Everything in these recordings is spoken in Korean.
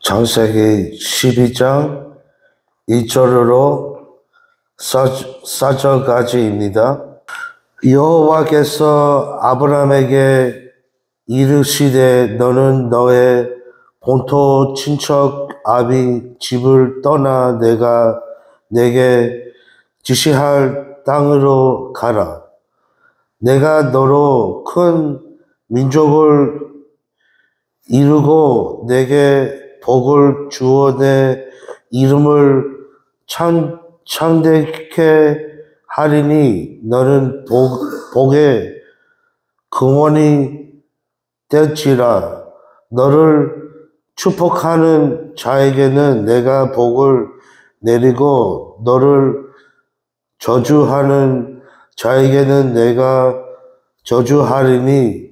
창세기 12장 1절로 4절까지입니다. 여호와께서 아브라함에게 이르시되 너는 너의 본토 친척 아비 집을 떠나 내가 내게 지시할 땅으로 가라. 내가 너로 큰 민족을 이루고 내게 복을 주어 내 이름을 창대케 하리니 너는 복의 근원이 될지라. 너를 축복하는 자에게는 내가 복을 내리고 너를 저주하는 자에게는 내가 저주하리니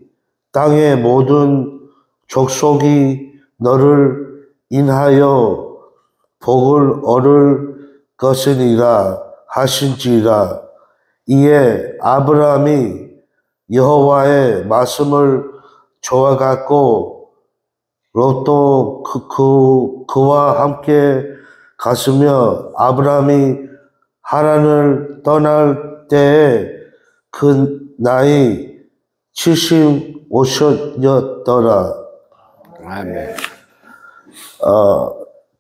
땅의 모든 족속이 너를 인하여 복을 얻을 것이니라 하신지라. 이에 아브라함이 여호와의 말씀을 좋아하고 롯도 그와 함께 갔으며 아브라함이 하란을 떠날 때에 그 나이 75였더라. 아멘.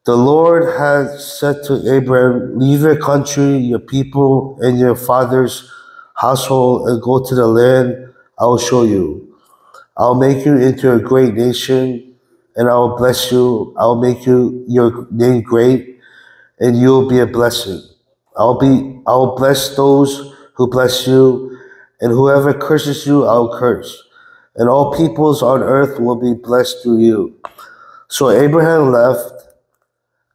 The Lord had said to Abraham, leave your country, your people, and your father's household, and go to the land I will show you. I will make you into a great nation, and I will bless you. I will make your name great, and you will be a blessing. I will bless those who bless you, and whoever curses you, I will curse. And all peoples on earth will be blessed through you. So Abraham left,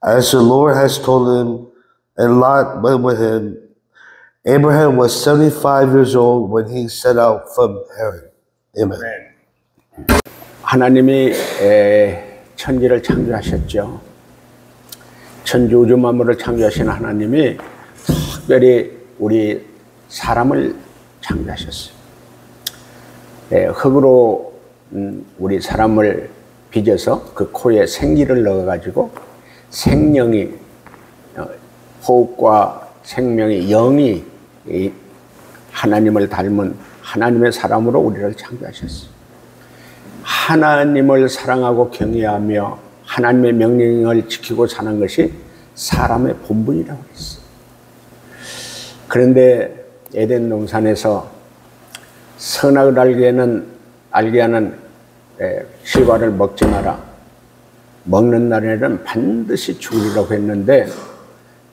as the Lord has told him, and Lot went with him. Abraham was 75 years old when he set out from Haran. Amen. 하나님이 천지를 창조하셨죠. 천지우주 만물을 창조하신 하나님이 특별히 우리 사람을 창조하셨어요. 흙으로 우리 사람을 빚어서 그 코에 생기를 넣어가지고 생명이 호흡과 생명의 영이 하나님을 닮은 하나님의 사람으로 우리를 창조하셨어요. 하나님을 사랑하고 경외하며 하나님의 명령을 지키고 사는 것이 사람의 본분이라고 했어요. 그런데 에덴 동산에서 선악을 알게 하는 실과를 먹지 마라. 먹는 날에는 반드시 죽으리라고 했는데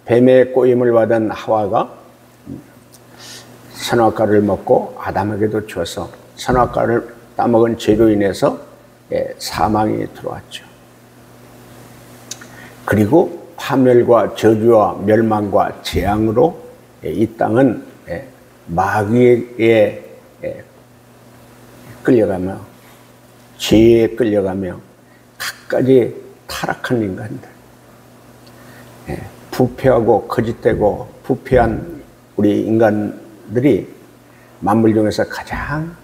뱀의 꼬임을 받은 하와가 선악과를 먹고 아담에게도 줘서 선악과를 따먹은 죄로 인해서 사망이 들어왔죠. 그리고 파멸과 저주와 멸망과 재앙으로 이 땅은 마귀에 끌려가며 죄에 끌려가며 갖가지 타락한 인간들, 부패하고 거짓되고 부패한 우리 인간들이 만물 중에서 가장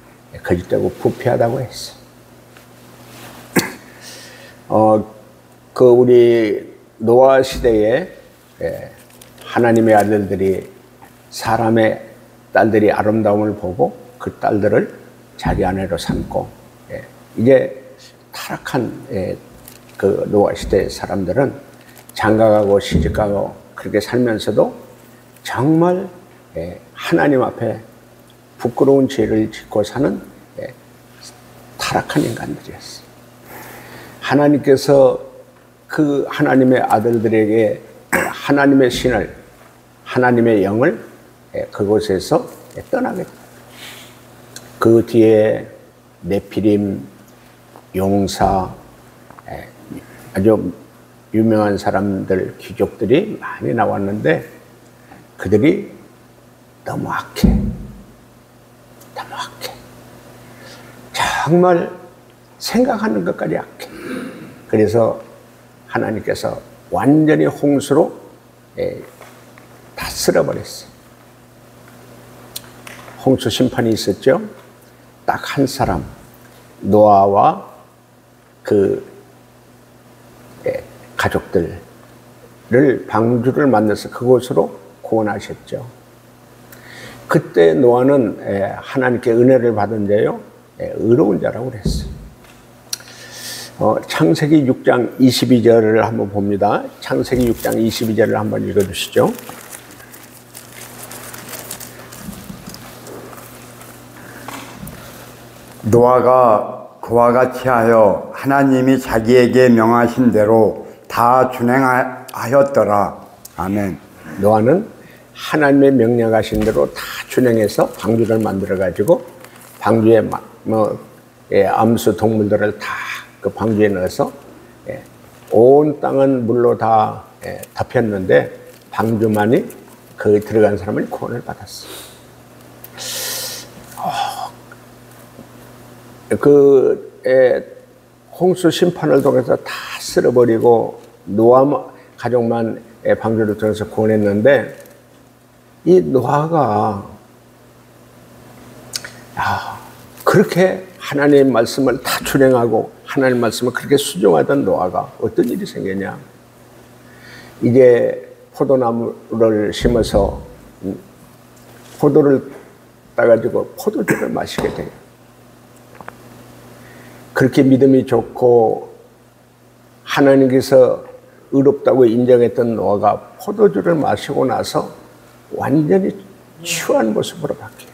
거짓되고 부패하다고 했어. 우리 노아 시대에 하나님의 아들들이 사람의 딸들이 아름다움을 보고 그 딸들을 자기 아내로 삼고 이제 타락한 그 노아 시대 사람들은 장가가고 시집가고 그렇게 살면서도 정말 하나님 앞에 부끄러운 죄를 짓고 사는 타락한 인간들이었어요. 하나님께서 그 하나님의 아들들에게 하나님의 신을, 하나님의 영을 그곳에서 떠나게 됩니다. 그 뒤에 네피림, 용사, 아주 유명한 사람들, 귀족들이 많이 나왔는데 그들이 너무 악해. 정말 생각하는 것까지 악해. 그래서 하나님께서 완전히 홍수로 다 쓸어버렸어요. 홍수 심판이 있었죠. 딱 한 사람, 노아와 그 가족들을 방주를 만들어서 그곳으로 구원하셨죠. 그때 노아는 하나님께 은혜를 받은 자요, 의로운 자라고 그랬어요. 창세기 6장 22절을 한번 봅니다. 창세기 6장 22절을 한번 읽어주시죠. 노아가 그와 같이 하여 하나님이 자기에게 명하신 대로 다 준행하였더라. 아멘. 노아는 하나님의 명령하신 대로 다 준행해서 방주를 만들어 가지고 방주에 암수 동물들을 다 그 방주에 넣어서 온 땅은 물로 다 덮였는데 방주만이 거기 들어간 사람은 구원을 받았어. 홍수 심판을 통해서 다 쓸어버리고 노아 가족만 방주를 통해서 구원했는데, 이 노아가 그렇게 하나님의 말씀을 다 준행하고 하나님 말씀을 그렇게 순종하던 노아가 어떤 일이 생겼냐. 이제 포도나무를 심어서 포도를 따가지고 포도주를 마시게 돼요. 그렇게 믿음이 좋고 하나님께서 의롭다고 인정했던 노아가 포도주를 마시고 나서 완전히 추한 모습으로 바뀌어요.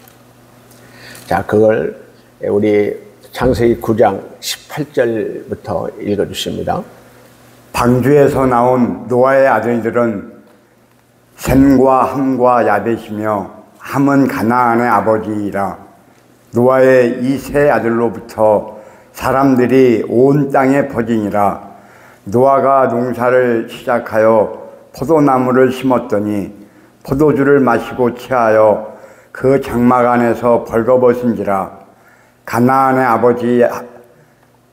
자, 그걸 우리 창세기 9장 18절부터 읽어주십니다. 방주에서 나온 노아의 아들들은 셈과 함과 야벳이며 함은 가나안의 아버지이라. 노아의 이 세 아들로부터 사람들이 온 땅에 퍼지니라. 노아가 농사를 시작하여 포도나무를 심었더니 포도주를 마시고 취하여 그 장막 안에서 벌거벗은지라. 가나안의 아버지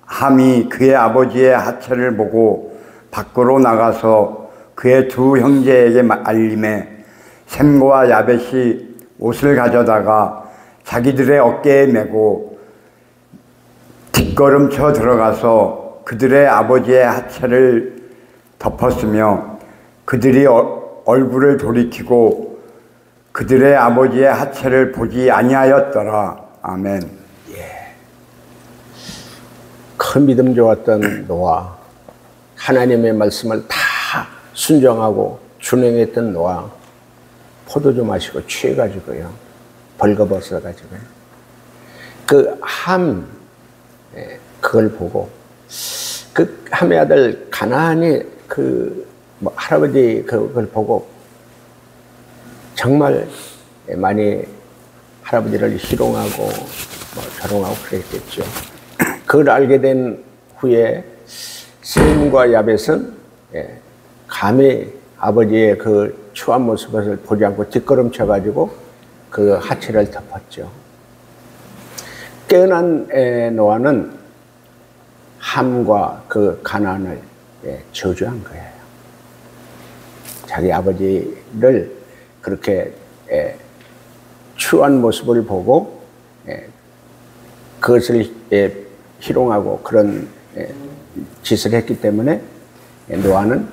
함이 그의 아버지의 하체를 보고 밖으로 나가서 그의 두 형제에게 알림해 셈과 야벳이 옷을 가져다가 자기들의 어깨에 메고 뒷걸음쳐 들어가서 그들의 아버지의 하체를 덮었으며 그들이 얼굴을 돌이키고 그들의 아버지의 하체를 보지 아니하였더라. 아멘. 큰 믿음 좋았던 노아, 하나님의 말씀을 다 순종하고 준행했던 노아, 포도주 마시고 취해가지고요, 벌거벗어가지고요, 그 함, 그걸 보고, 그 함의 아들 가나안이 할아버지 그걸 보고 정말 많이 할아버지를 희롱하고 조롱하고 그랬겠죠. 그걸 알게 된 후에 셈과 야벳은 감히 아버지의 그 추한 모습을 보지 않고 뒷걸음쳐가지고 그 하체를 덮었죠. 깨어난 노아는 함과 그 가나안을 저주한 거예요. 자기 아버지를 그렇게 추한 모습을 보고 그것을 희롱하고 그런 짓을 했기 때문에 노아는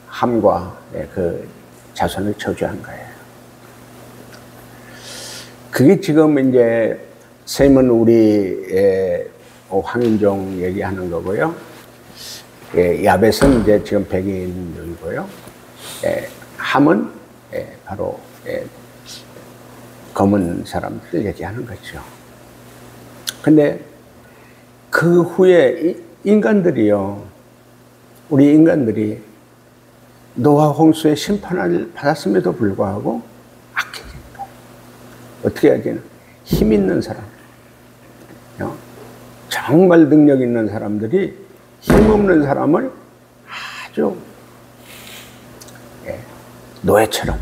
함과 그 자손을 저주한 거예요. 그게 지금 이제 셈은 우리 황인종 얘기하는 거고요. 야벳은 이제 지금 백인족이고요. 함은 바로 검은 사람들을 얘기하는 거죠. 근데 그 후에 인간들이요, 우리 인간들이 노아 홍수의 심판을 받았음에도 불구하고 악해진다. 어떻게 해야 되나? 힘 있는 사람, 정말 능력 있는 사람들이 힘없는 사람을 아주 노예처럼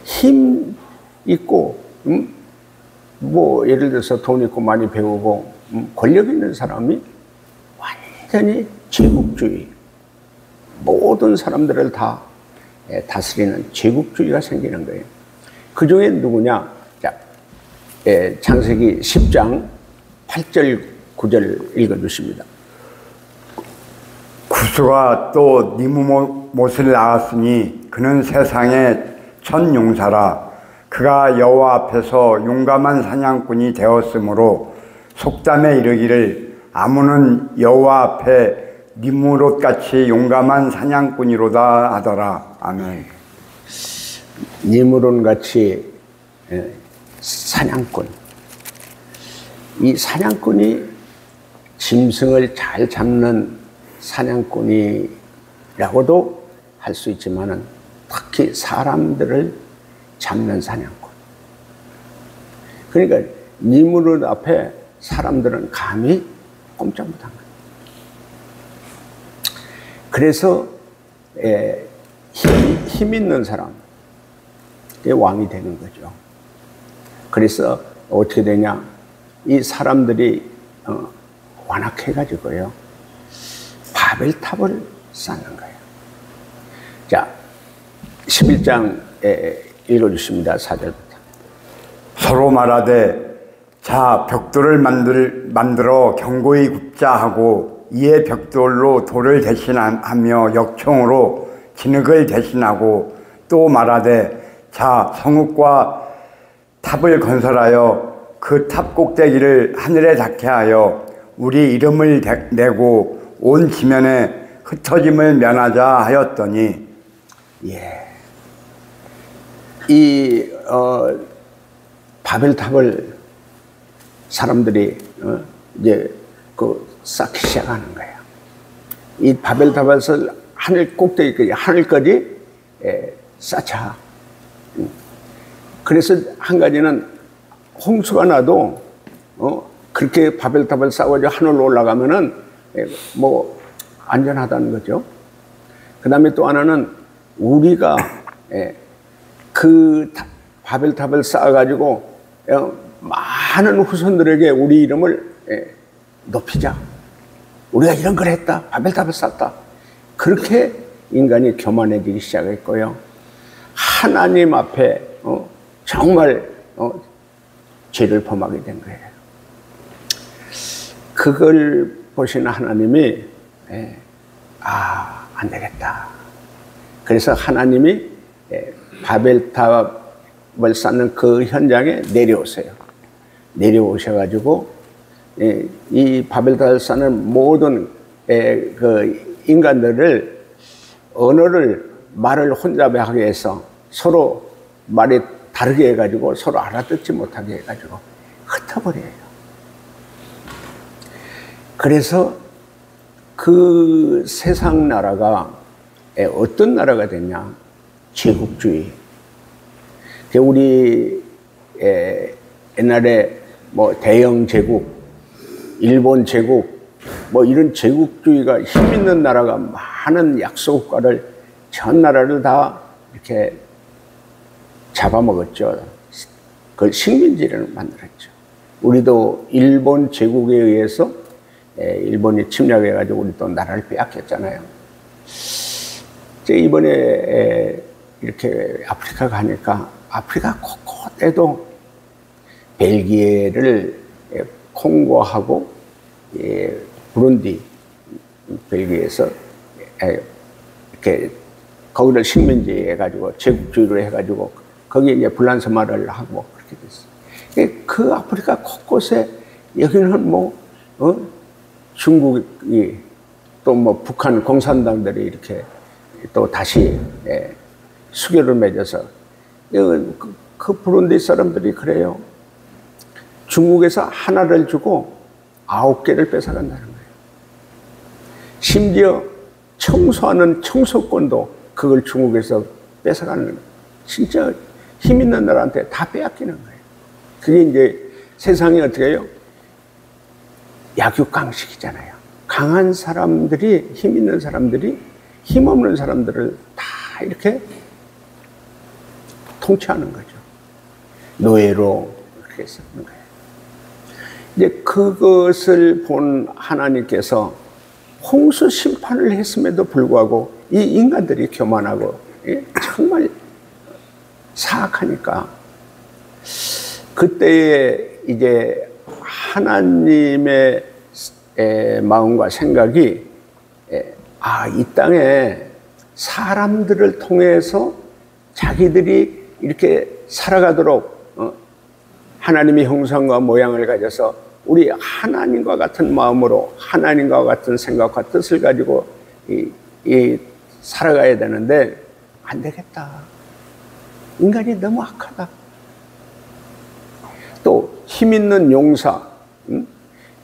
힘 있고 예를 들어서 돈 있고 많이 배우고 권력 있는 사람이 완전히 제국주의, 모든 사람들을 다 다스리는 제국주의가 생기는 거예요. 그 중에 누구냐? 자, 창세기 10장 8절 9절 읽어주십니다. 구수가 또 니무못을 낳았으니 그는 세상의 첫 용사라. 그가 여호와 앞에서 용감한 사냥꾼이 되었으므로 속담에 이르기를 아문은 여호와 앞에 니무롯같이 용감한 사냥꾼이로다 하더라. 아멘. 니무롯같이 사냥꾼. 이 사냥꾼이 짐승을 잘 잡는 사냥꾼이라고도 할 수 있지만은 특히 사람들을 잡는 사냥꾼. 그러니까 니무롯 앞에 사람들은 감히 꼼짝 못한 거예요. 그래서 힘 있는 사람이 왕이 되는 거죠. 그래서 어떻게 되냐? 이 사람들이 완악해가지고요, 바벨탑을 쌓는 거예요. 자, 11장에 읽어주십니다. 4절부터. 서로 말하되 자 벽돌을 만들어 견고히 굽자 하고 이에 벽돌로 돌을 대신하며 역청으로 진흙을 대신하고 또 말하되 자 성읍과 탑을 건설하여 그 탑 꼭대기를 하늘에 닿게 하여 우리 이름을 내고 온 지면에 흩어짐을 면하자 하였더니, 이 바벨탑을 사람들이 이제 쌓기 시작하는 거예요. 이 바벨탑에서 하늘 꼭대기까지, 하늘까지 쌓자. 그래서 한 가지는 홍수가 나도 그렇게 바벨탑을 쌓아가지고 하늘로 올라가면은 뭐 안전하다는 거죠. 그 다음에 또 하나는 우리가 그 바벨탑을 쌓아가지고 많은 후손들에게 우리 이름을 높이자. 우리가 이런 걸 했다. 바벨탑을 쌓았다. 그렇게 인간이 교만해지기 시작했고요. 하나님 앞에 정말 죄를 범하게 된 거예요. 그걸 보시는 하나님이 안 되겠다. 그래서 하나님이 바벨탑을 쌓는 그 현장에 내려오세요. 내려오셔가지고 이 바벨탑을 쌓는 모든 그 인간들을 말을 혼잡하게 해서 서로 말이 다르게 해가지고 서로 알아듣지 못하게 해가지고 흩어버려요. 그래서 그 세상 나라가 어떤 나라가 됐냐? 제국주의. 우리 옛날에 뭐 대영 제국, 일본 제국, 뭐 이런 제국주의가 힘 있는 나라가 많은 약소국가를 전 나라를 다 이렇게 잡아먹었죠. 그 식민지를 만들었죠. 우리도 일본 제국에 의해서 일본이 침략해가지고 우리 또 나라를 빼앗겼잖아요. 이번에 이렇게 아프리카 가니까 아프리카 곳곳에도 벨기에를 콩고하고 부룬디, 벨기에에서 이렇게 거기를 식민지 해가지고 제국주의로 해가지고 거기에 이제 불란서말을 하고 그렇게 됐어요. 그 아프리카 곳곳에 여기는 뭐 중국이 또 뭐 북한 공산당들이 이렇게 또 다시 수교를 맺어서 그 부룬디 사람들이 그래요. 중국에서 하나를 주고 9개를 뺏어간다는 거예요. 심지어 청소하는 청소권도 그걸 중국에서 뺏어가는 거예요. 진짜 힘 있는 나라한테 다 빼앗기는 거예요. 그게 이제 세상이 어떻게 해요? 약육강식이잖아요. 강한 사람들이, 힘 있는 사람들이 힘없는 사람들을 다 이렇게 통치하는 거죠. 노예로 그렇게 쓰는 거예요. 이제 그것을 본 하나님께서 홍수 심판을 했음에도 불구하고 이 인간들이 교만하고 정말 사악하니까 그때에 이제 하나님의 마음과 생각이 이 땅에 사람들을 통해서 자기들이 이렇게 살아가도록 하나님의 형상과 모양을 가져서 우리 하나님과 같은 마음으로 하나님과 같은 생각과 뜻을 가지고 살아가야 되는데 안 되겠다. 인간이 너무 악하다. 또 힘 있는 용사,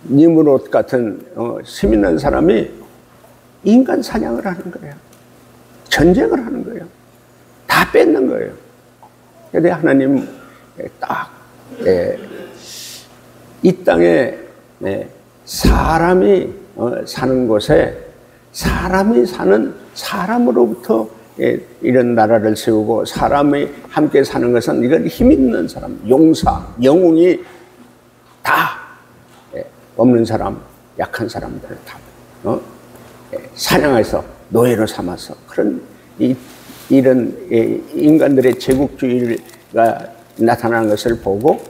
니므롯 같은 힘 있는 사람이 인간 사냥을 하는 거예요. 전쟁을 하는 거예요. 다 뺏는 거예요. 그런데 하나님 딱 이 땅에 사람이 사는 곳에 사람이 사는 사람으로부터 이런 나라를 세우고 사람이 함께 사는 것은 이건 힘 있는 사람, 용사, 영웅이 다 없는 사람, 약한 사람들을 다 사냥해서 노예로 삼아서 그런 이런 인간들의 제국주의가 나타나는 것을 보고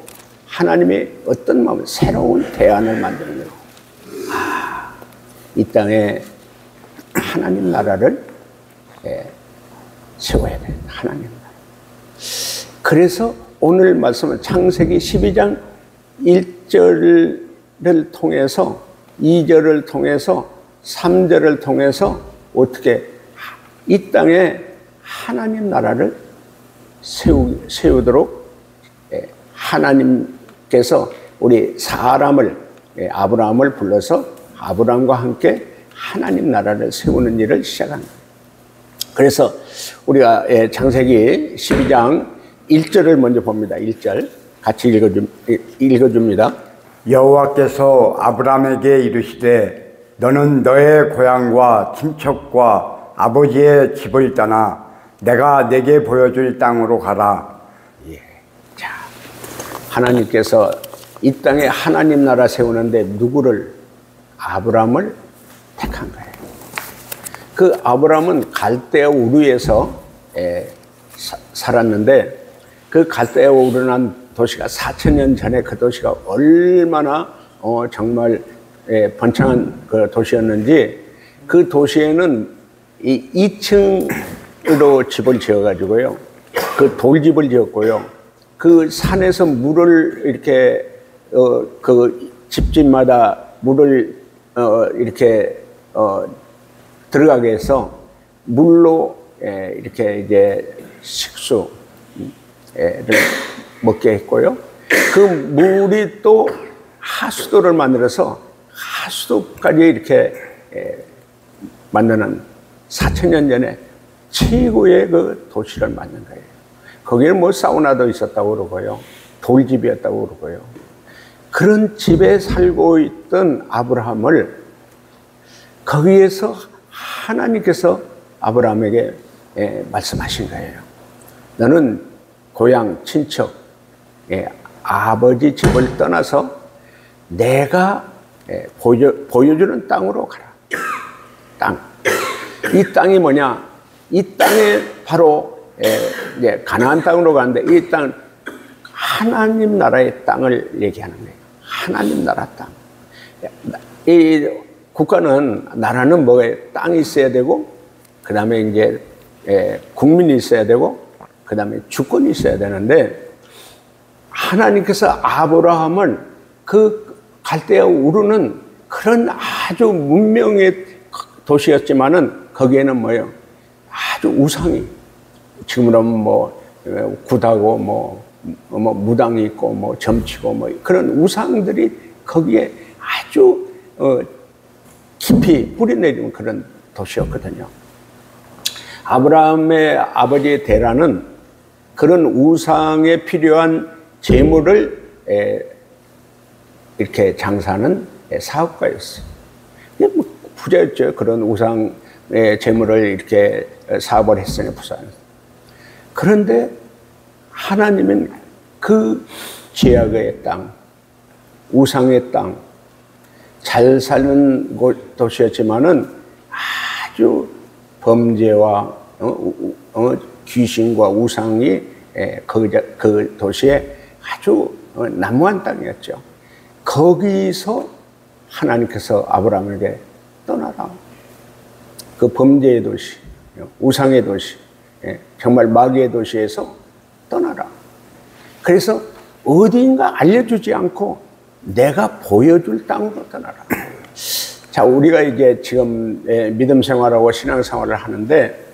하나님의 어떤 마음, 새로운 대안을 만드는 거예요. 이 땅에 하나님 나라를 세워야 돼. 하나님 나라. 그래서 오늘 말씀은 창세기 12장 1절을 통해서 2절을 통해서 3절을 통해서 어떻게 이 땅에 하나님 나라를 세우도록 하나님께서 우리 사람을 아브라함을 불러서 아브라함과 함께 하나님 나라를 세우는 일을 시작합니다. 그래서 우리가 창세기 12장 1절을 먼저 봅니다. 1절 같이 읽어줍니다. 여호와께서 아브라함에게 이르시되 너는 너의 고향과 친척과 아버지의 집을 떠나 내가 내게 보여줄 땅으로 가라. 자, 하나님께서 이 땅에 하나님 나라 세우는데 누구를? 아브라함을 택한 거예요. 그 아브라함은 갈대아 우르에서 살았는데 그 갈대아 우르라는 도시가 4000년 전에 그 도시가 얼마나 정말 번창한 그 도시였는지 그 도시에는 이 2층으로 집을 지어가지고요. 그 돌집을 지었고요. 그 산에서 물을 이렇게 그 집집마다 물을 이렇게 들어가게 해서 물로 이렇게 이제 식수를 먹게 했고요. 그 물이 또 하수도를 만들어서 하수도까지 이렇게 만드는 4000년 전에 최고의 그 도시를 만든 거예요. 거기는 뭐 사우나도 있었다고 그러고요. 돌집이었다고 그러고요. 그런 집에 살고 있던 아브라함을 거기에서 하나님께서 아브라함에게 말씀하신 거예요. 너는 고향, 친척, 아버지 집을 떠나서 내가 보여주는 땅으로 가라. 땅. 이 땅이 뭐냐? 이 땅에 바로 가나안 땅으로 가는데 이 땅 하나님 나라의 땅을 얘기하는 거예요. 하나님 나라 땅. 이 국가는 나라는 뭐예요? 땅이 있어야 되고 그 다음에 이제 국민이 있어야 되고 그 다음에 주권이 있어야 되는데 하나님께서 아브라함을 그 갈대아 우르는 그런 아주 문명의 도시였지만은 거기에는 뭐예요? 아주 우상이 지금으로 뭐 굿하고 뭐 무당이 있고 뭐 점치고 뭐 그런 우상들이 거기에 아주 깊이 뿌리내리는 그런 도시였거든요. 아브라함의 아버지 데라는 그런 우상에 필요한 재물을 이렇게 장사하는 사업가였어요. 뭐 부자였죠. 그런 우상의 재물을 이렇게 사업을 했으니 부자였어요. 그런데 하나님은 그 죄악의 땅, 우상의 땅, 잘 사는 도시였지만은 아주 범죄와 귀신과 우상이 그 도시에 아주 난무한 땅이었죠. 거기서 하나님께서 아브라함에게 떠나라. 그 범죄의 도시, 우상의 도시, 정말 마귀의 도시에서 떠나라. 그래서 어디인가 알려주지 않고 내가 보여줄 땅으로 떠나라. 자, 우리가 이제 지금 믿음 생활하고 신앙 생활을 하는데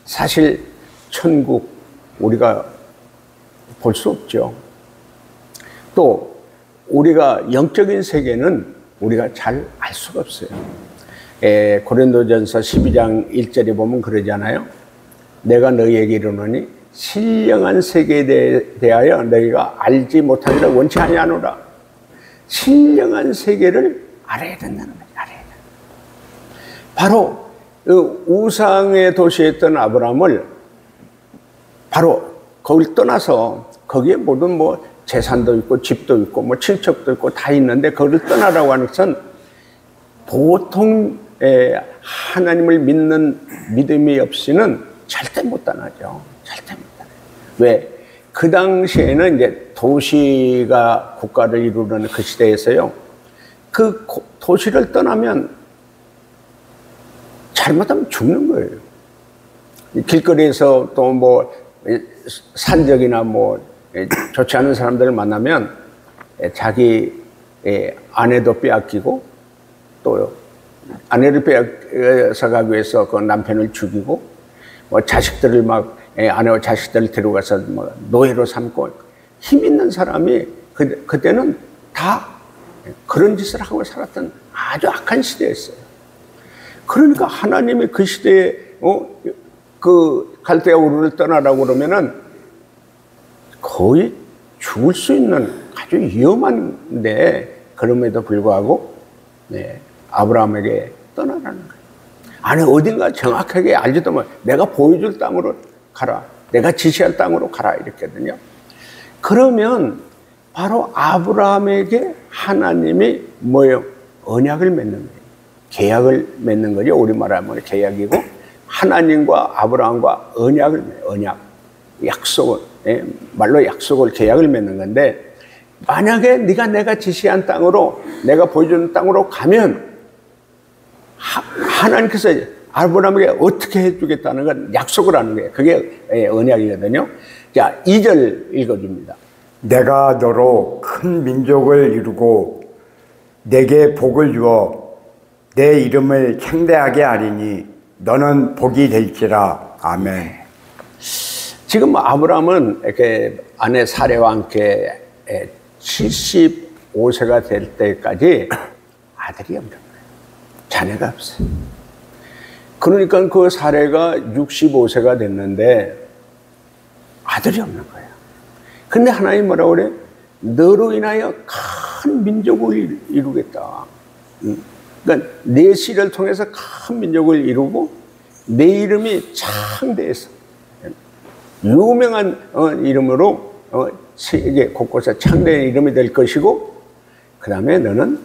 사실 천국 우리가 볼 수 없죠. 또 우리가 영적인 세계는 우리가 잘 알 수가 없어요. 고린도전서 12장 1절에 보면 그러잖아요. 내가 너희에게 이르노니 신령한 세계에 대하여 너희가 알지 못하리라 원치 아니하노라. 신령한 세계를 알아야 된다는 거예요. 알아야 된다. 바로 그 우상의 도시에 있던 아브라함을 바로 거길 떠나서 거기에 모든 뭐 재산도 있고 집도 있고 뭐 친척도 있고 다 있는데 거기를 떠나라고 하는 것은 보통 하나님을 믿는 믿음이 없이는 절대 못 떠나죠. 절대 못 떠나요. 왜? 그 당시에는 이제 도시가 국가를 이루는 그 시대에서요. 그 도시를 떠나면 잘못하면 죽는 거예요. 길거리에서 또 뭐 산적이나 뭐 좋지 않은 사람들을 만나면 자기 아내도 빼앗기고 또 아내를 빼앗아가기 위해서 그 남편을 죽이고 뭐 자식들을 막 아내와 자식들을 데려가서 뭐 노예로 삼고 힘 있는 사람이 그때는 다 그런 짓을 하고 살았던 아주 악한 시대였어요. 그러니까 하나님이 그 시대에 그 갈대아 우르를 떠나라고 그러면은 거의 죽을 수 있는 아주 위험한데 그럼에도 불구하고 아브라함에게 떠나라는 거예요. 아니 어딘가 정확하게 알지도 못 내가 보여줄 땅으로 가라. 내가 지시할 땅으로 가라 이랬거든요. 그러면 바로 아브라함에게 하나님이 뭐예요? 언약을 맺는 거예요. 계약을 맺는 거죠. 우리말 하면 계약이고 하나님과 아브라함과 언약을 맺어요. 언약. 약속을 말로 약속을 계약을 맺는 건데 만약에 네가 내가 지시한 땅으로 내가 보여주는 땅으로 가면 하나님께서 아브라함에게 어떻게 해주겠다는 건 약속을 하는 거예요. 그게 언약이거든요. 자, 2절 읽어줍니다. 내가 너로 큰 민족을 이루고 내게 복을 주어 내 이름을 창대하게 하리니 너는 복이 될지라. 아멘. 지금 아브라함은 이렇게 아내 사레와 함께 75세가 될 때까지 아들이 없는 거예요. 자녀가 없어요. 그러니까 그 사레가 65세가 됐는데 아들이 없는 거예요. 근데 하나님 뭐라고 그래? 너로 인하여 큰 민족을 이루겠다. 그러니까 내 씨를 통해서 큰 민족을 이루고 내 이름이 창대해서 유명한 이름으로 세계 곳곳에 창대한 이름이 될 것이고 그 다음에 너는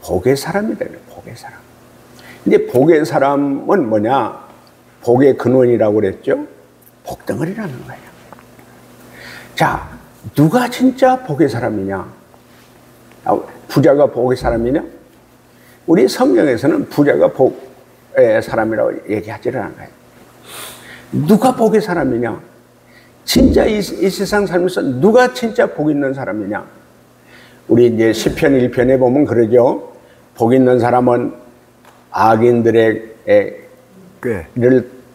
복의 사람이 되는 복의 사람. 근데 복의 사람은 뭐냐? 복의 근원이라고 그랬죠? 복덩어리라는 거예요. 자, 누가 진짜 복의 사람이냐? 부자가 복의 사람이냐? 우리 성경에서는 부자가 복의 사람이라고 얘기하지를 않아요. 누가 복의 사람이냐? 진짜 이 세상 살면서 누가 진짜 복 있는 사람이냐? 우리 이제 시편 1편에 보면 그러죠. 복 있는 사람은 악인들의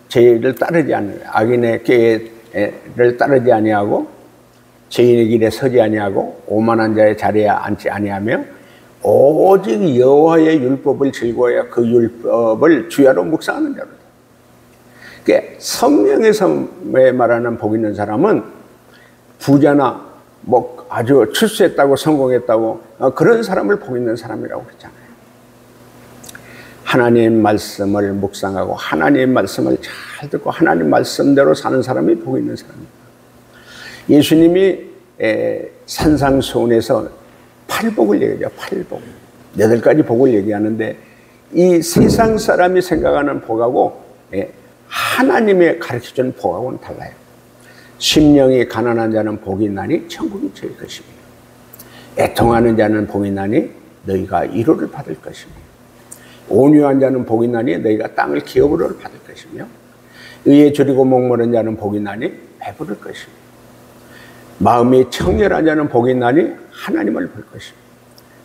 제의를 따르지 않는 악인의 꾀를 따르지 아니하고 죄인의 길에 서지 아니하고 오만한 자의 자리에 앉지 아니하며 오직 여호와의 율법을 즐거워하여 그 율법을 주야로 묵상하는 자로다. 그러니까 성령에서 말하는 복 있는 사람은 부자나 뭐 아주 출세했다고 성공했다고 그런 사람을 복 있는 사람이라고 그랬잖아요. 하나님 말씀을 묵상하고 하나님 말씀을 잘 듣고 하나님 말씀대로 사는 사람이 복 있는 사람입니다. 예수님이 산상수훈에서 8복을 얘기하죠. 8복. 8가지 복을 얘기하는데 이 세상 사람이 생각하는 복하고 하나님의 가르쳐주는 복하고는 달라요. 심령이 가난한 자는 복이 있나니 천국이 저희 것이며 애통하는 자는 복이 있나니 너희가 위로를 받을 것이며 온유한 자는 복이 나니 너희가 땅을 기업으로 받을 것이며 의에 줄이고 목마른 자는 복이 나니 배부를 것이며 마음이 청결한 자는 복이 나니 하나님을 볼 것이며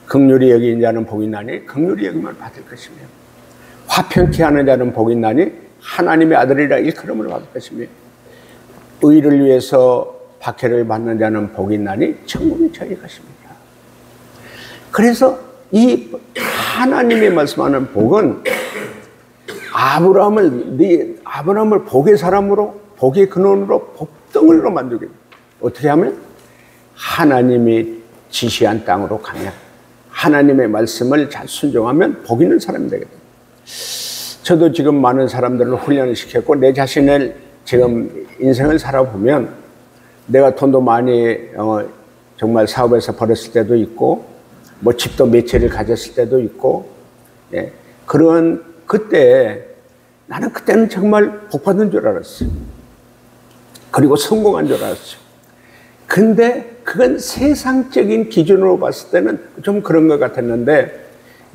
긍휼히 여기는 자는 복이 나니 긍휼히 여김을 받을 것이며 화평케 하는 자는 복이 나니 하나님의 아들이라 일컬음을 받을 것이며 의를 위해서 박해를 받는 자는 복이 나니 천국이 저희 것입니다. 그래서 이 하나님이 말씀하는 복은 아브라함을 복의 사람으로, 복의 근원으로, 복덩이로 만들게 됩니다. 어떻게 하면? 하나님이 지시한 땅으로 가면, 하나님의 말씀을 잘 순종하면 복 있는 사람이 되게 됩니다. 저도 지금 많은 사람들을 훈련을 시켰고 내 자신을 지금 인생을 살아보면 내가 돈도 많이 정말 사업에서 벌었을 때도 있고 뭐 집도 몇 채를 가졌을 때도 있고, 예, 그런 그때 나는 그때는 정말 복받은 줄 알았어요. 그리고 성공한 줄 알았어요. 근데 그건 세상적인 기준으로 봤을 때는 좀 그런 것 같았는데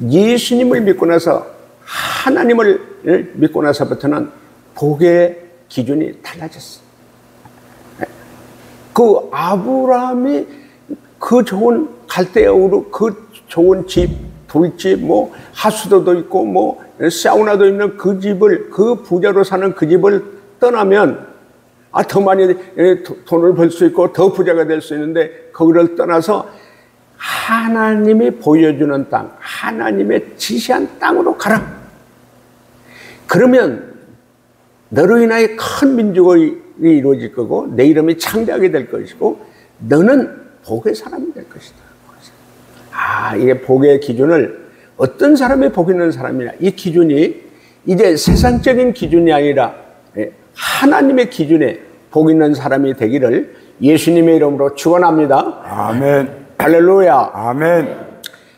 예수님을 믿고 나서 하나님을 믿고 나서부터는 복의 기준이 달라졌어요. 그 아브라함이 그 좋은 갈대아우르 그 좋은 집, 돌집, 뭐 하수도도 있고 뭐 사우나도 있는 그 집을, 그 부자로 사는 그 집을 떠나면 더 많이 돈을 벌 수 있고 더 부자가 될 수 있는데 거기를 떠나서 하나님이 보여주는 땅, 하나님의 지시한 땅으로 가라. 그러면 너로 인하여 큰 민족이 이루어질 거고 내 이름이 창대하게 될 것이고 너는 복의 사람이 될 것이다. 이게 복의 기준을 어떤 사람이 복 있는 사람이냐, 이 기준이 이제 세상적인 기준이 아니라 하나님의 기준에 복 있는 사람이 되기를 예수님의 이름으로 축원합니다. 아멘. 할렐루야. 아멘.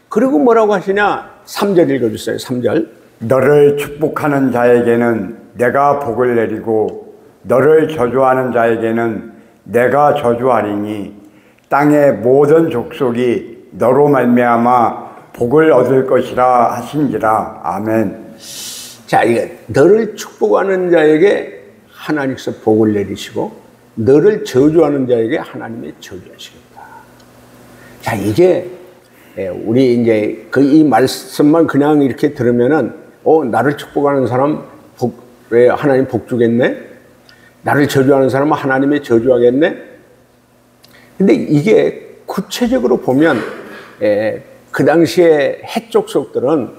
그리고 뭐라고 하시냐? 3절 읽어주세요. 3절. 너를 축복하는 자에게는 내가 복을 내리고 너를 저주하는 자에게는 내가 저주하리니 땅의 모든 족속이 너로 말미암아 복을 얻을 것이라 하신지라. 아멘. 자, 이게 너를 축복하는 자에게 하나님께서 복을 내리시고 너를 저주하는 자에게 하나님이 저주하시겠다. 자, 이게 우리 이제 이 말씀만 그냥 이렇게 들으면은 나를 축복하는 사람 왜 하나님 복 주겠네? 나를 저주하는 사람은 하나님이 저주하겠네? 근데 이게 구체적으로 보면 그 당시에 헷족속들은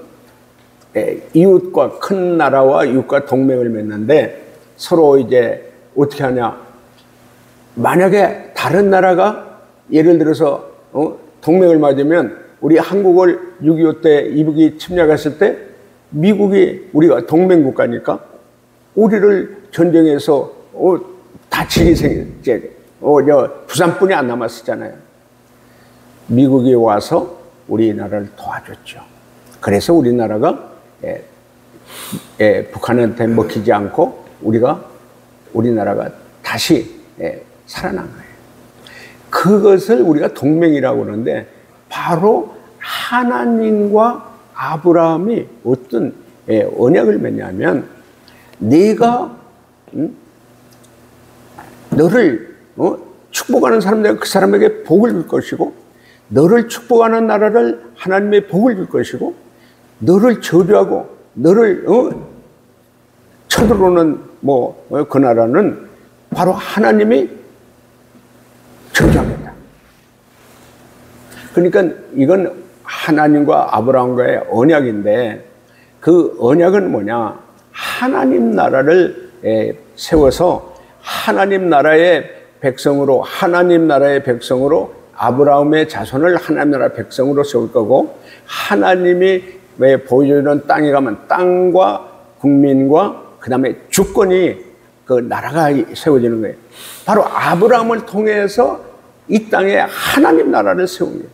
이웃과 큰 나라와 이웃과 동맹을 맺는데 서로 이제 어떻게 하냐? 만약에 다른 나라가 예를 들어서 동맹을 맺으면 우리 한국을 6.25 때 이북이 침략했을 때 미국이 우리가 동맹국가니까 우리를 전쟁에서 다치게 생겼지. 부산뿐이 안 남았었잖아요. 미국이 와서 우리나라를 도와줬죠. 그래서 우리나라가 북한한테 먹히지 않고 우리나라가 다시 살아난 거예요. 그것을 우리가 동맹이라고 그러는데 바로 하나님과 아브라함이 어떤 언약을 맺냐면 네가 너를 축복하는 사람 내가 그 사람에게 복을 줄 것이고 너를 축복하는 나라를 하나님의 복을 줄 것이고 너를 저주하고 너를 쳐들어오는 그 나라는 바로 하나님이 저주하겠다. 그러니까 이건 하나님과 아브라함과의 언약인데 그 언약은 뭐냐? 하나님 나라를 세워서 하나님 나라의 백성으로 아브라함의 자손을 하나님 나라 백성으로 세울 거고 하나님이 보여주는 땅에 가면 땅과 국민과 그 다음에 주권이 그 나라가 세워지는 거예요. 바로 아브라함을 통해서 이 땅에 하나님 나라를 세운 거예요.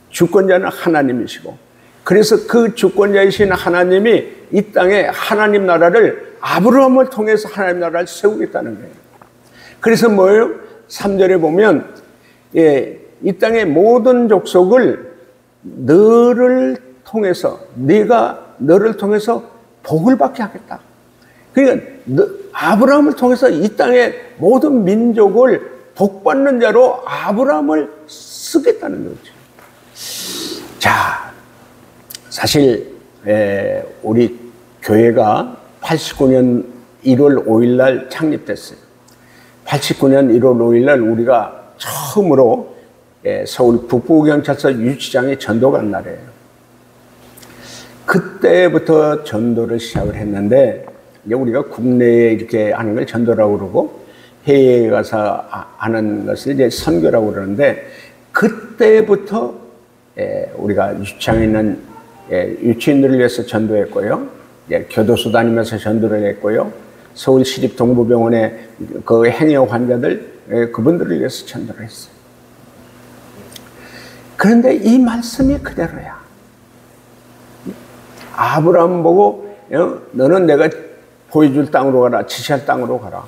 주권자는 하나님이시고 그래서 그 주권자이신 하나님이 이 땅에 하나님 나라를 아브라함을 통해서 하나님 나라를 세우겠다는 거예요. 그래서 뭐예요? 3절에 보면 이 땅의 모든 족속을 너를 통해서 네가 너를 통해서 복을 받게 하겠다. 그러니까 아브라함을 통해서 이 땅의 모든 민족을 복받는 자로 아브라함을 쓰겠다는 거죠. 자, 사실 우리 교회가 89년 1월 5일 날 창립됐어요. 89년 1월 5일 날 우리가 처음으로 서울 북부경찰서 유치장에 전도 간 날이에요. 그때부터 전도를 시작을 했는데, 이제 우리가 국내에 이렇게 하는 걸 전도라고 그러고, 해외에 가서 하는 것을 이제 선교라고 그러는데, 그때부터 우리가 유치장에 있는 유치인들을 위해서 전도했고요. 교도소 다니면서 전도를 했고요. 서울시립동부병원의 그 행여 환자들, 그분들을 위해서 전도를 했어요. 그런데 이 말씀이 그대로야. 아브라함 보고 너는 내가 보여줄 땅으로 가라, 지시할 땅으로 가라.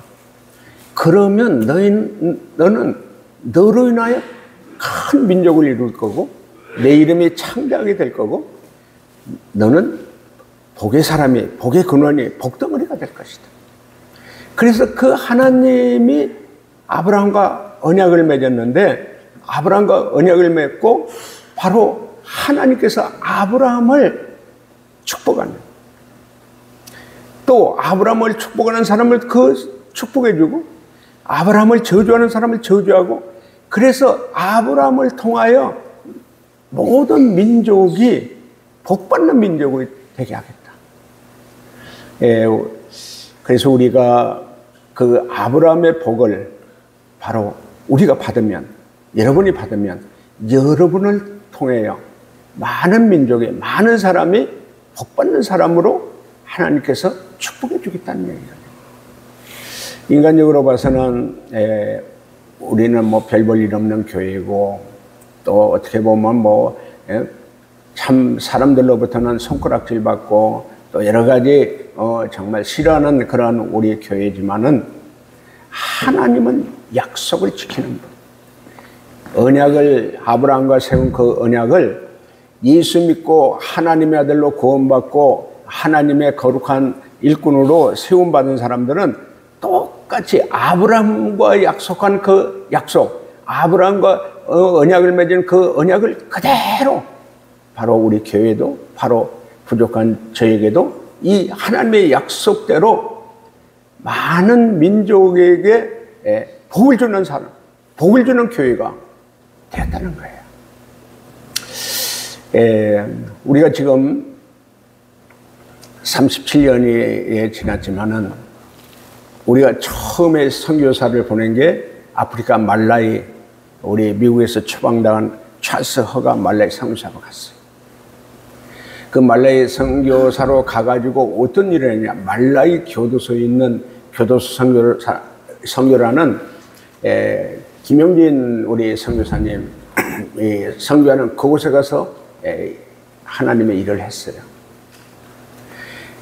그러면 너는 너로 인하여 큰 민족을 이룰 거고 내 이름이 창대하게 될 거고 너는 복의 사람이, 복의 근원이, 복덩어리가 될 것이다. 그래서 그 하나님이 아브라함과 언약을 맺었는데, 아브라함과 언약을 맺고 바로 하나님께서 아브라함을 축복하는, 또 아브라함을 축복하는 사람을 축복해주고 아브라함을 저주하는 사람을 저주하고, 그래서 아브라함을 통하여 모든 민족이 복받는 민족이 되게 하겠다. 그래서 우리가 그 아브라함의 복을 바로 우리가 받으면, 여러분이 받으면 여러분을 통하여 많은 민족의 많은 사람이 복받는 사람으로 하나님께서 축복해 주겠다는 얘기예요. 인간적으로 봐서는 우리는 뭐 별 볼 일 없는 교회고, 또 어떻게 보면 뭐 참 사람들로부터는 손가락질 받고 또 여러 가지 정말 싫어하는 그런 우리 교회지만은, 하나님은 약속을 지키는 분. 언약을, 아브라함과 세운 그 언약을 예수 믿고 하나님의 아들로 구원받고 하나님의 거룩한 일꾼으로 세움받은 사람들은 똑같이 아브라함과 약속한 그 약속, 아브라함과 언약을 맺은 그 언약을 그대로 바로 우리 교회도, 바로 부족한 저에게도 이 하나님의 약속대로 많은 민족에게 복을 주는 사람, 복을 주는 교회가 되었다는 거예요. 우리가 지금 37년이 지났지만은, 우리가 처음에 선교사를 보낸 게 아프리카 말라이, 우리 미국에서 추방당한 찰스 허가 말라이 선교사로 갔어요. 그 말라이 선교사로 가가지고 어떤 일을 했냐, 말라이 교도소에 있는 교도소 선교라는 김영진 우리 선교사님 선교하는 그곳에 가서 하나님의 일을 했어요.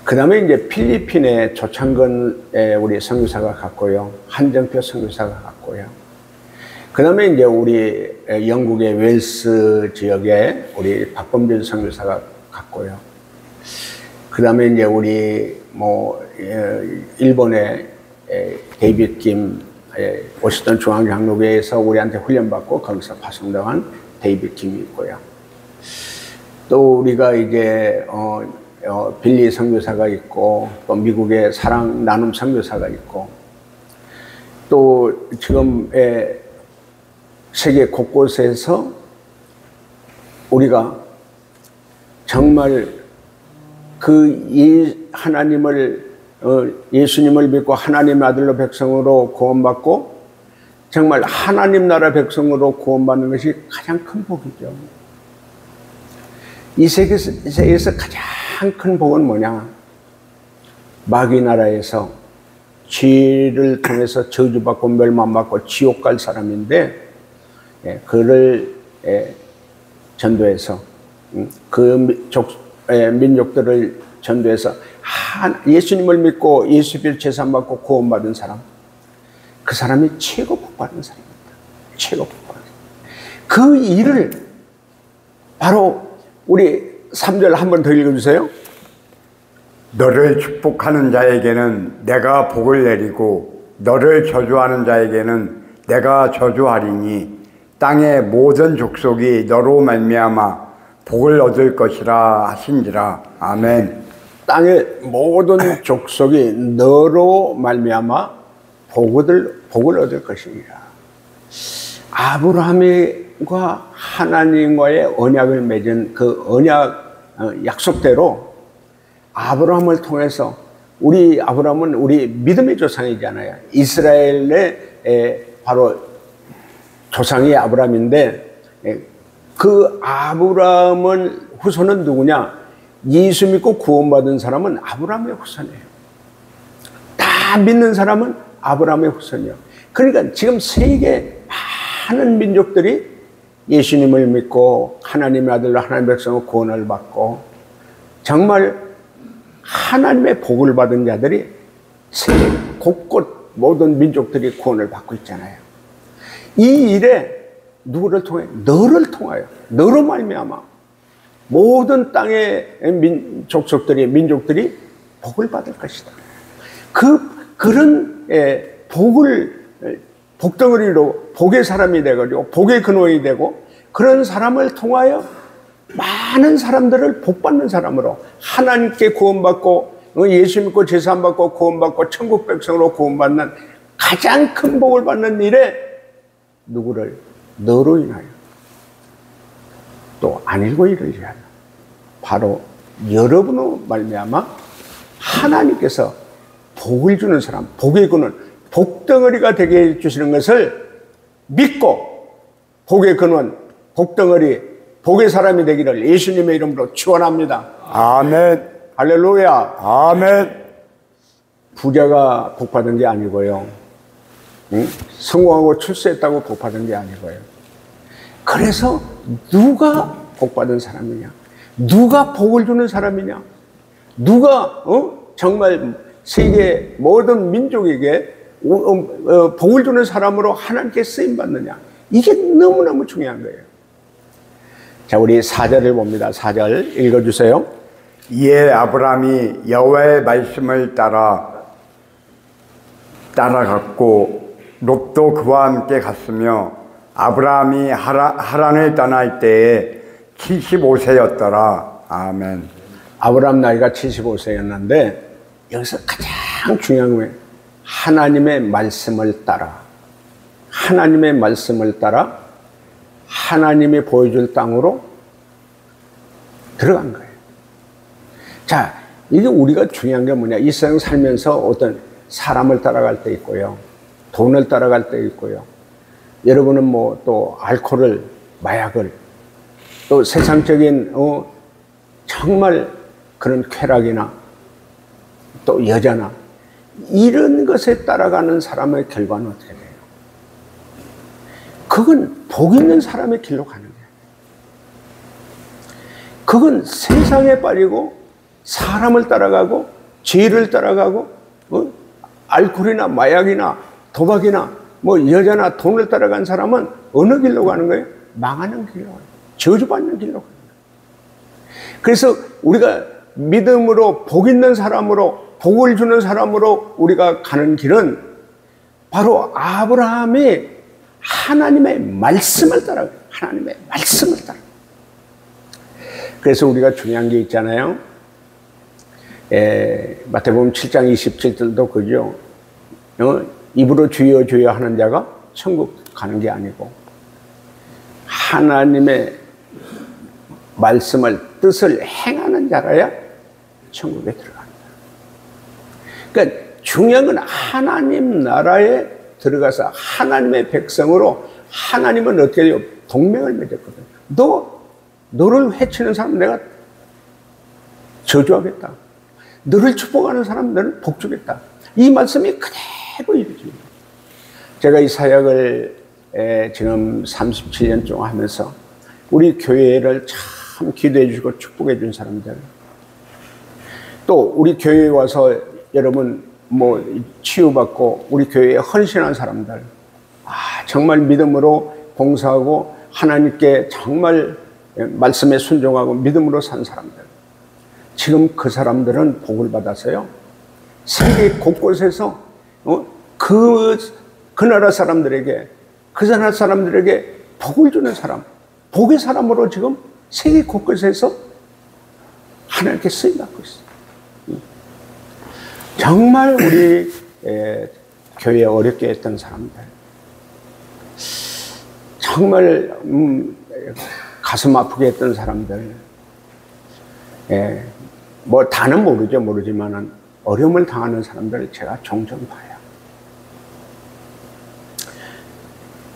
그 다음에 이제 필리핀에 조창근 우리 선교사가 갔고요. 한정표 선교사가 갔고요. 그 다음에 이제 우리 영국의 웰스 지역에 우리 박범준 선교사가 갔고요. 그 다음에 이제 우리 일본의 데이빗 김 워싱턴 중앙장로교회에서 우리한테 훈련받고 거기서 파송당한 데이빗 김이 있고요. 또 우리가 이제 빌리 선교사가 있고, 또 미국의 사랑 나눔 선교사가 있고, 또 지금 세계 곳곳에서 우리가 정말 그 하나님을 예수님을 믿고 하나님의 아들로 백성으로 구원받고 정말 하나님 나라 백성으로 구원받는 것이 가장 큰 복이죠. 이 세계에서 가장 큰 복은 뭐냐? 마귀 나라에서 죄를 통해서 저주받고 멸망받고 지옥 갈 사람인데, 그를 전도해서 그 민족들을 전도해서 예수님을 믿고 예수를 제사받고 구원받은 사람, 그 사람이 최고 복받은 사람입니다. 최고 복받은 사람. 그 일을 바로 우리 3절 한 번 더 읽어주세요. 너를 축복하는 자에게는 내가 복을 내리고 너를 저주하는 자에게는 내가 저주하리니 땅의 모든 족속이 너로 말미암아 복을 얻을 것이라 하신지라. 아멘. 땅의 모든 족속이 너로 말미암아 복을 얻을 것이니라. 아브라함과 하나님과의 언약을 맺은 그 언약 약속대로 아브라함을 통해서 우리 아브라함은 우리 믿음의 조상이잖아요. 이스라엘의 바로 조상이 아브라함인데 그 아브라함은 후손은 누구냐? 예수 믿고 구원받은 사람은 아브라함의 후손이에요. 다 믿는 사람은 아브라함의 후손이에요. 그러니까 지금 세계 많은 민족들이 예수님을 믿고 하나님의 아들로 하나님의 백성으로 구원을 받고 정말 하나님의 복을 받은 자들이 세계 곳곳 모든 민족들이 구원을 받고 있잖아요. 이 일에 누구를 통해? 너를 통하여, 너로 말미암아 모든 땅의 족속들이 민족들이 복을 받을 것이다. 그런 복덩어리로 복의 사람이 되고 복의 근원이 되고 그런 사람을 통하여 많은 사람들을 복받는 사람으로 하나님께 구원받고 예수 믿고 제사함 받고 구원받고 천국 백성으로 구원받는 가장 큰 복을 받는 일에 누구를? 너로 인하여 또 안일고 이를 위하여 바로 여러분으로 말미암아 하나님께서 복을 주는 사람, 복의 근원, 복덩어리가 되게 해주시는 것을 믿고 복의 근원, 복덩어리, 복의 사람이 되기를 예수님의 이름으로 축원합니다. 아멘. 할렐루야. 아멘. 부자가 복받은 게 아니고요. 성공하고 출세했다고 복받은 게 아니고요. 그래서 누가 복받은 사람이냐? 누가 복을 주는 사람이냐? 누가 정말 세계 모든 민족에게 복을 주는 사람으로 하나님께 쓰임받느냐? 이게 너무너무 중요한 거예요. 자, 우리 4절을 봅니다. 4절 읽어주세요. 이에 아브라함이 여호와의 말씀을 따라갔고 롯도 그와 함께 갔으며 아브라함이 하란을 떠날 때에 75세였더라. 아멘. 아브라함 나이가 75세였는데 여기서 가장 중요한 게 하나님의 말씀을 따라 하나님의 말씀을 따라 하나님이 보여줄 땅으로 들어간 거예요. 자, 이게 우리가 중요한 게 뭐냐? 이 세상 살면서 어떤 사람을 따라갈 때 있고요. 돈을 따라갈 때 있고요. 여러분은 뭐 또 알코올을, 마약을, 또 세상적인 정말 그런 쾌락이나 또 여자나 이런 것에 따라가는 사람의 결과는 어떻게 돼요? 그건 복 있는 사람의 길로 가는 거예요. 그건 세상에 빠지고 사람을 따라가고 죄를 따라가고 알코올이나 마약이나 도박이나 뭐 여자나 돈을 따라간 사람은 어느 길로 가는 거예요? 망하는 길로 가는 거예요. 저주받는 길로 가는 거예요. 그래서 우리가 믿음으로 복 있는 사람으로 복을 주는 사람으로 우리가 가는 길은 바로 아브라함이 하나님의 말씀을 따라가요. 하나님의 말씀을 따라. 그래서 우리가 중요한 게 있잖아요. 마태복음 7장 27절도 그죠. 입으로 주여 주여 하는 자가 천국 가는 게 아니고 하나님의 말씀을 뜻을 행하는 자라야 천국에 들어간다. 그러니까 중요한 건 하나님 나라에 들어가서 하나님의 백성으로 하나님은 어떻게 해요? 동맹을 맺었거든. 너를 해치는 사람 내가 저주하겠다. 너를 축복하는 사람 너는 복주겠다. 이 말씀이 그대로 이루어집니다. 제가 이 사역을 지금 37년 동안 하면서 우리 교회를 참 기도해 주시고 축복해 준 사람들, 또 우리 교회에 와서 여러분 뭐 치유받고 우리 교회에 헌신한 사람들, 정말 믿음으로 봉사하고 하나님께 정말 말씀에 순종하고 믿음으로 산 사람들, 지금 그 사람들은 복을 받았어요. 세계 곳곳에서 그 나라 사람들에게, 그 나라 사람들에게 복을 주는 사람, 복의 사람으로 지금 세계 곳곳에서 하나님께 쓰임받고 있어요. 정말 우리 교회에 어렵게 했던 사람들, 정말 가슴 아프게 했던 사람들, 뭐 다는 모르지만은 어려움을 당하는 사람들을 제가 종종 봐요.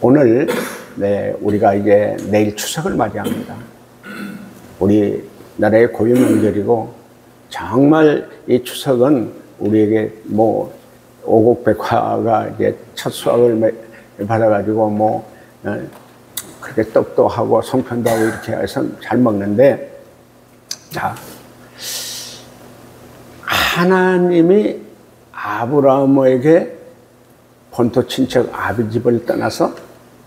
오늘 우리가 이제 내일 추석을 맞이합니다. 우리나라의 고유 명절이고, 정말 이 추석은 우리에게 뭐 오곡백화가 이제 첫 수확을 받아가지고 그렇게 떡도 하고 송편도 하고 이렇게 해서 잘 먹는데, 자, 하나님이 아브라함에게 본토 친척 아비집을 떠나서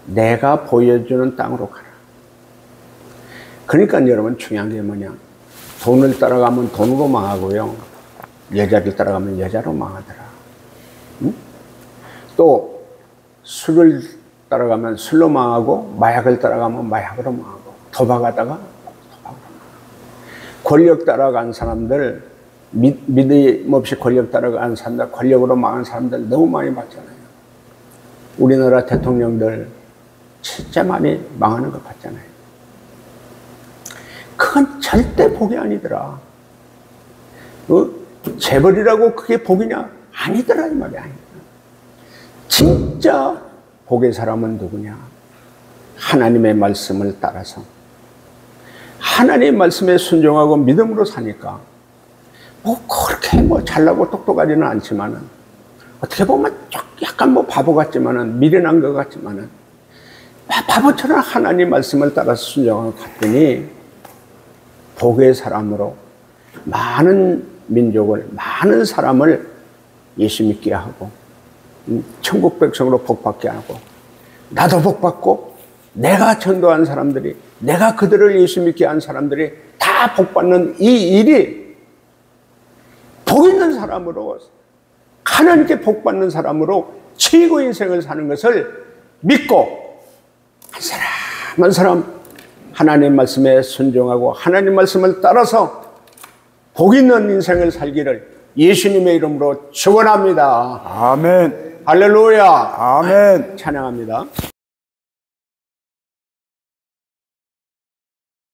내가 보여주는 땅으로 가라. 그러니까 여러분 중요한 게 뭐냐, 돈을 따라가면 돈으로 망하고요, 여자를 따라가면 여자로 망하더라. 응? 또 술을 따라가면 술로 망하고, 마약을 따라가면 마약으로 망하고, 도박하다가 도박으로 망하고. 권력 따라간 사람들, 믿음 없이 권력 따라간 사람들, 권력으로 망한 사람들 너무 많이 봤잖아요. 우리나라 대통령들 진짜 많이 망하는 거 봤잖아요. 그건 절대 복이 아니더라. 재벌이라고 그게 복이냐? 아니더라, 이 말이야. 진짜 복의 사람은 누구냐? 하나님의 말씀을 따라서, 하나님의 말씀에 순종하고 믿음으로 사니까, 그렇게 잘나고 똑똑하지는 않지만은, 어떻게 보면 약간 바보 같지만은, 미련한 것 같지만은, 바보처럼 하나님 말씀을 따라서 순종하고 갔더니 복의 사람으로 많은 민족을, 많은 사람을 예수 믿게 하고, 천국 백성으로 복받게 하고, 나도 복받고, 내가 전도한 사람들이, 내가 그들을 예수 믿게 한 사람들이 다 복받는 이 일이 복 있는 사람으로, 하나님께 복받는 사람으로 최고 인생을 사는 것을 믿고, 한 사람 하나님 말씀에 순종하고 하나님 말씀을 따라서 복 있는 인생을 살기를 예수님의 이름으로 축원합니다. 아멘. 할렐루야. 아멘. 찬양합니다.